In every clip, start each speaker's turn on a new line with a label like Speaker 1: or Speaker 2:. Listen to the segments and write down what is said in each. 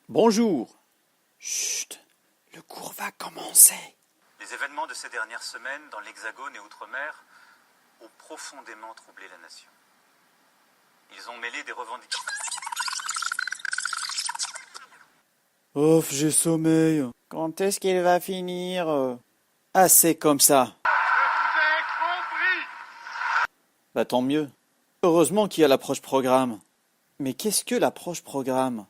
Speaker 1: Bonjour. Chut, le cours va commencer.
Speaker 2: Les événements de ces dernières semaines dans l'Hexagone et Outre-mer ont profondément troublé la nation. Ils ont mêlé des revendications.
Speaker 1: Oh, j'ai sommeil. Quand est-ce qu'il va finir? Ah, c'est comme ça.
Speaker 3: Je vous ai compris.
Speaker 1: Bah tant mieux. Heureusement qu'il y a l'approche programme. Mais qu'est-ce que l'approche programme?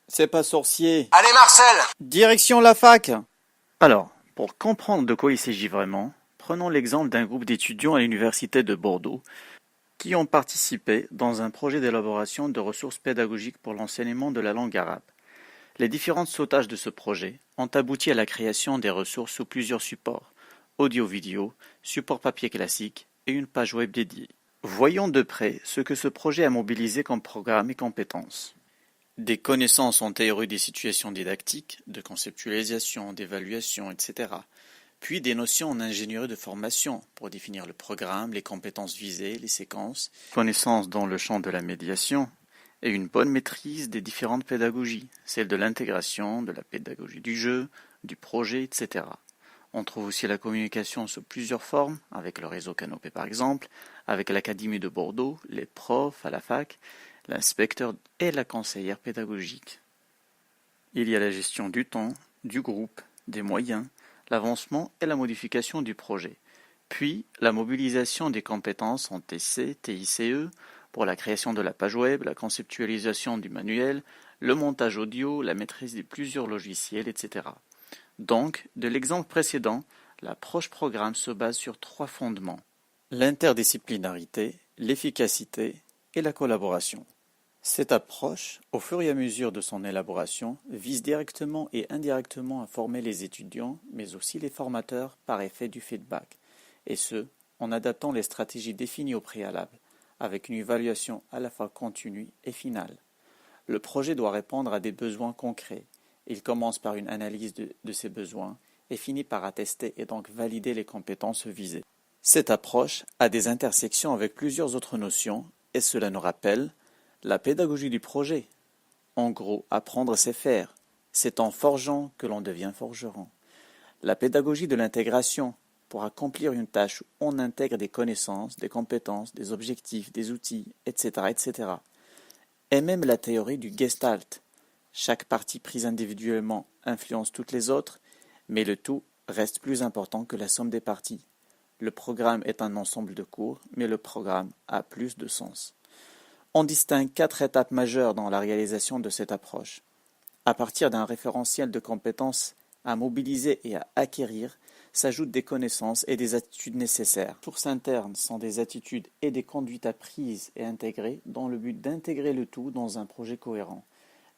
Speaker 1: C'est pas sorcier.
Speaker 4: Allez Marcel!
Speaker 1: Direction la fac.
Speaker 5: Alors, pour comprendre de quoi il s'agit vraiment, prenons l'exemple d'un groupe d'étudiants à l'université de Bordeaux qui ont participé dans un projet d'élaboration de ressources pédagogiques pour l'enseignement de la langue arabe. Les différents sautages de ce projet ont abouti à la création des ressources sous plusieurs supports, audio-vidéo, support papier classique et une page web dédiée. Voyons de près ce que ce projet a mobilisé comme programme et compétences. Des connaissances en théorie des situations didactiques, de conceptualisation, d'évaluation, etc. Puis des notions en ingénierie de formation pour définir le programme, les compétences visées, les séquences, connaissances dans le champ de la médiation, et une bonne maîtrise des différentes pédagogies, celle de l'intégration, de la pédagogie du jeu, du projet, etc. On trouve aussi la communication sous plusieurs formes, avec le réseau Canopé par exemple, avec l'Académie de Bordeaux, les profs à la fac, l'inspecteur et la conseillère pédagogique. Il y a la gestion du temps, du groupe, des moyens, l'avancement et la modification du projet, puis la mobilisation des compétences en TC, TICE, pour la création de la page web, la conceptualisation du manuel, le montage audio, la maîtrise de plusieurs logiciels, etc. Donc, de l'exemple précédent, l'approche programme se base sur 3 fondements: l'interdisciplinarité, l'efficacité et la collaboration. Cette approche, au fur et à mesure de son élaboration, vise directement et indirectement à former les étudiants, mais aussi les formateurs par effet du feedback, et ce, en adaptant les stratégies définies au préalable, avec une évaluation à la fois continue et finale. Le projet doit répondre à des besoins concrets. Il commence par une analyse de ces besoins et finit par attester et donc valider les compétences visées. Cette approche a des intersections avec plusieurs autres notions, et cela nous rappelle la pédagogie du projet. En gros, apprendre c'est faire. C'est en forgeant que l'on devient forgeron. La pédagogie de l'intégration. Pour accomplir une tâche, on intègre des connaissances, des compétences, des objectifs, des outils, etc., etc. Et même la théorie du Gestalt. Chaque partie prise individuellement influence toutes les autres, mais le tout reste plus important que la somme des parties. Le programme est un ensemble de cours, mais le programme a plus de sens. On distingue 4 étapes majeures dans la réalisation de cette approche. À partir d'un référentiel de compétences à mobiliser et à acquérir, s'ajoutent des connaissances et des attitudes nécessaires. Sources internes sont des attitudes et des conduites apprises et intégrées dans le but d'intégrer le tout dans un projet cohérent.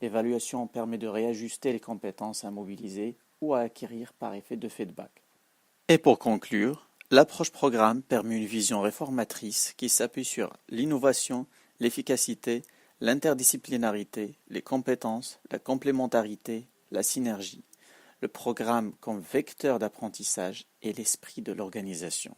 Speaker 5: L'évaluation permet de réajuster les compétences à mobiliser ou à acquérir par effet de feedback. Et pour conclure, l'approche programme permet une vision réformatrice qui s'appuie sur l'innovation, l'efficacité, l'interdisciplinarité, les compétences, la complémentarité, la synergie. Le programme comme vecteur d'apprentissage et l'esprit de l'organisation.